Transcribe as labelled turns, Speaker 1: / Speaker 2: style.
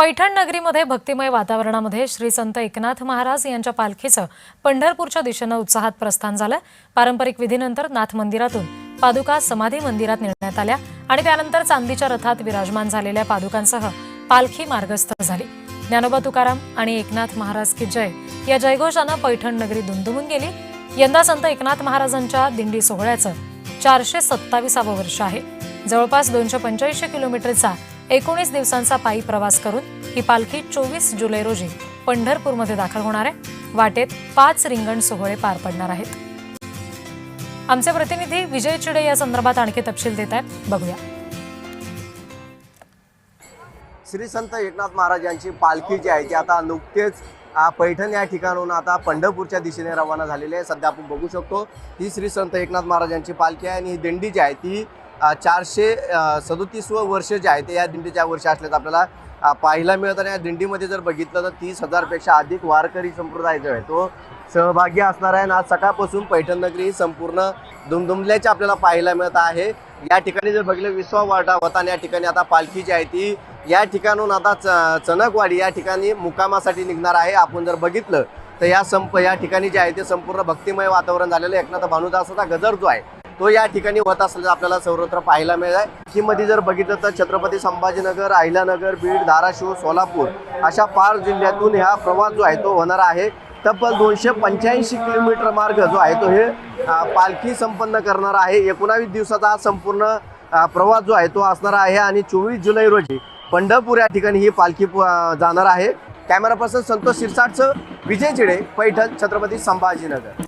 Speaker 1: पैठण नगरीमध्ये भक्तिमय वातावरणामध्ये श्री संत एकनाथ महाराज यांच्या पालखीचं पंढरपूरच्या दिशेने उत्साहात प्रस्थान झालं। पारंपरिक विधीनंतर नाथ मंदिरातून पादुका समाधी मंदिरात नेण्यात आल्या आणि त्यानंतर चांदीच्या रथात विराजमान झालेल्या पादुकांसह पालखी मार्गस्थ झाली। ज्ञानोबा तुकाराम आणि एकनाथ महाराज की जय या जयघोषानं पैठण नगरी दुमदुमून गेली। यंदा संत एकनाथ महाराजांच्या दिंडी सोहळ्याचं 427वं वर्ष आहे। जवळपास 285 किलोमीटरचा 19 दिवसांचा पायी प्रवास करून ही पालखी 24 जुलै रोजी पंढरपूरमध्ये दाखल होणार आहे। वाटेत 5 रिंगण सोहळे पार पडणार आहेत। आमचे प्रतिनिधी विजय चिडे या संदर्भात आणखी तपशील देत आहेत, बघूया।
Speaker 2: श्री संत एकनाथ महाराज यांची पालखी जी आहे ती आता नुकतेच पैठण या ठिकाणाहून आता पंढरपूरच्या दिशेने रवाना झालेली आहे। सध्या आपण बघू शकतो ही श्री संत एकनाथ महाराज यांची पालखी आहे आणि ही दिंडी जी आहे ती 437वं वर्ष जे आहे ते या दिंडीच्या वर्ष असल्याचं आपल्याला पाहायला मिळतं। आणि या दिंडीमध्ये जर बघितलं तर 30,000 पेक्षा अधिक वारकरी संप्रदाय जो आहे तो सहभागी असणार आहे। आणि आज सकाळपासून पैठण नगरी संपूर्ण दुमदुमल्याचे आपल्याला पाहायला मिळत आहे। या ठिकाणी जर बघितलं 20वा वाटा होता आणि या ठिकाणी आता पालखी जी आहे ती या ठिकाणून आता चणकवाडी या ठिकाणी मुक्कामासाठी निघणार आहे। आपण जर बघितलं तर या ठिकाणी जे आहे ते संपूर्ण भक्तिमय वातावरण झालेलं आहे। एकनाथ भानुदासाचा गजर जो आहे तो या ठिकाणी होत असल्याचं आपल्याला सर्वत्र पाहायला मिळत आहे। की मध्ये जर बघितलं तर छत्रपती संभाजीनगर, अहिल्यानगर, बीड, धाराशिव, सोलापूर अशा 5 जिल्ह्यातून हा प्रवास जो आहे तो होणार आहे। तब्बल 285 किलोमीटर मार्ग जो आहे तो हे पालखी संपन्न करणार आहे। 19 दिवसाचा हा संपूर्ण प्रवास जो आहे तो असणार आहे आणि 24 जुलै रोजी पंढरपूर या ठिकाणी ही पालखी जाणार आहे। कॅमेरा पर्सन संतोष शिरसाटचं विजय चिडे, पैठण, छत्रपती संभाजीनगर।